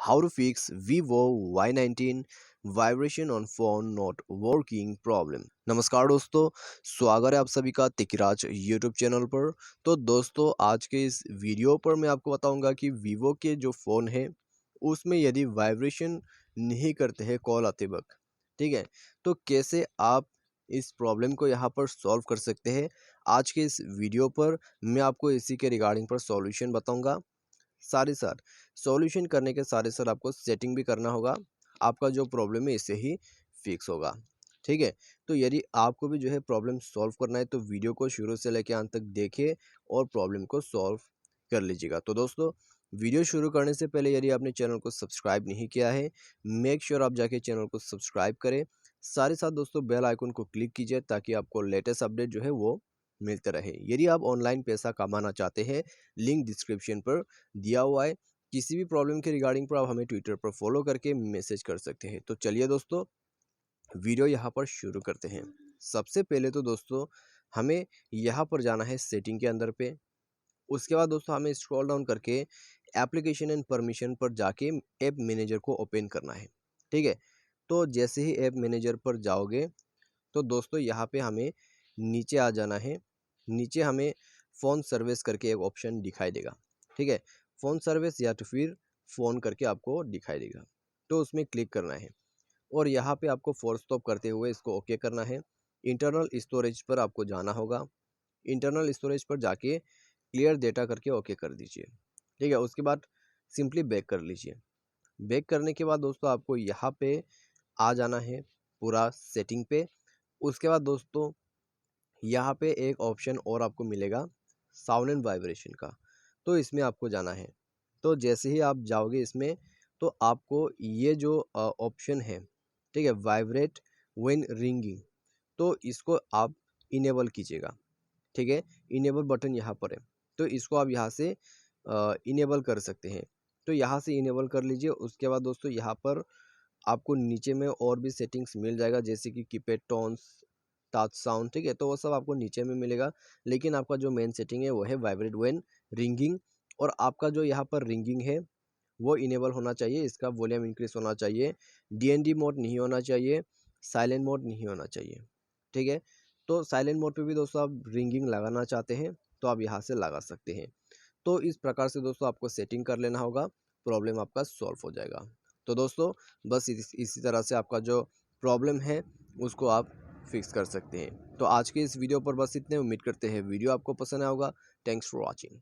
How to fix Vivo Y19 vibration on phone not working problem. नमस्कार दोस्तों, स्वागत है आप सभी का तिकराज यूट्यूब चैनल पर। तो दोस्तों, आज के इस वीडियो पर मैं आपको बताऊंगा कि वीवो के जो फ़ोन है उसमें यदि वाइब्रेशन नहीं करते हैं कॉल आते वक्त, ठीक है, तो कैसे आप इस प्रॉब्लम को यहाँ पर सॉल्व कर सकते हैं। आज के इस वीडियो पर मैं आपको इसी के रिगार्डिंग पर सॉल्यूशन बताऊंगा। साथ ही साथ सॉल्यूशन करने के साथ ही साथ आपको सेटिंग भी करना होगा। आपका जो प्रॉब्लम है इससे ही फिक्स होगा, ठीक है। तो यदि आपको भी जो है प्रॉब्लम सॉल्व करना है तो वीडियो को शुरू से लेकर अंत तक देखिए और प्रॉब्लम को सॉल्व कर लीजिएगा। तो दोस्तों, वीडियो शुरू करने से पहले यदि आपने चैनल को सब्सक्राइब नहीं किया है, मेक श्योर आप जाके चैनल को सब्सक्राइब करें। साथ ही साथ दोस्तों, बेल आइकन को क्लिक कीजिए ताकि आपको लेटेस्ट अपडेट जो है वो मिलते रहे। यदि आप ऑनलाइन पैसा कमाना चाहते हैं, लिंक डिस्क्रिप्शन पर दिया हुआ है। किसी भी प्रॉब्लम के रिगार्डिंग पर आप हमें ट्विटर पर फॉलो करके मैसेज कर सकते हैं। तो चलिए दोस्तों, वीडियो यहाँ पर शुरू करते हैं। सबसे पहले तो दोस्तों, हमें यहाँ पर जाना है सेटिंग के अंदर पे। उसके बाद दोस्तों हमें स्क्रॉल डाउन करके एप्लीकेशन एंड परमिशन पर जाके ऐप मैनेजर को ओपन करना है, ठीक है। तो जैसे ही ऐप मैनेजर पर जाओगे तो दोस्तों यहाँ पे हमें नीचे आ जाना है। नीचे हमें फ़ोन सर्विस करके एक ऑप्शन दिखाई देगा, ठीक है। फ़ोन सर्विस या तो फिर फ़ोन करके आपको दिखाई देगा, तो उसमें क्लिक करना है और यहाँ पे आपको फोर्स स्टॉप करते हुए इसको ओके करना है। इंटरनल स्टोरेज पर आपको जाना होगा। इंटरनल स्टोरेज पर जाके क्लियर डेटा करके ओके कर दीजिए, ठीक है। उसके बाद सिंपली बैक कर लीजिए। बैक करने के बाद दोस्तों आपको यहाँ पे आ जाना है पूरा सेटिंग पे। उसके बाद दोस्तों यहाँ पे एक ऑप्शन और आपको मिलेगा साउंड एंड वाइब्रेशन का, तो इसमें आपको जाना है। तो जैसे ही आप जाओगे इसमें तो आपको ये जो ऑप्शन है, ठीक है, वाइब्रेट व्हेन रिंगिंग, तो इसको आप इनेबल कीजिएगा, ठीक है। इनेबल बटन यहाँ पर है, तो इसको आप यहाँ से इनेबल कर सकते हैं। तो यहाँ से इनेबल कर लीजिए। उसके बाद दोस्तों यहाँ पर आपको नीचे में और भी सेटिंग्स मिल जाएगा, जैसे कि कीपैड टोन्स, टच साउंड, ठीक है। तो वो सब आपको नीचे में मिलेगा, लेकिन आपका जो मेन सेटिंग है वो है वाइब्रेट व्हेन रिंगिंग। और आपका जो यहाँ पर रिंगिंग है वो इनेबल होना चाहिए। इसका वॉल्यूम इंक्रीज होना चाहिए, डीएनडी मोड नहीं होना चाहिए, साइलेंट मोड नहीं होना चाहिए, ठीक है। तो साइलेंट मोड पे भी दोस्तों आप रिंगिंग लगाना चाहते हैं तो आप यहाँ से लगा सकते हैं। तो इस प्रकार से दोस्तों आपको सेटिंग कर लेना होगा, प्रॉब्लम आपका सॉल्व हो जाएगा। तो दोस्तों, बस इसी तरह से आपका जो प्रॉब्लम है उसको आप फिक्स कर सकते हैं। तो आज के इस वीडियो पर बस इतने। उम्मीद करते हैं वीडियो आपको पसंद आया होगा। Thanks for watching.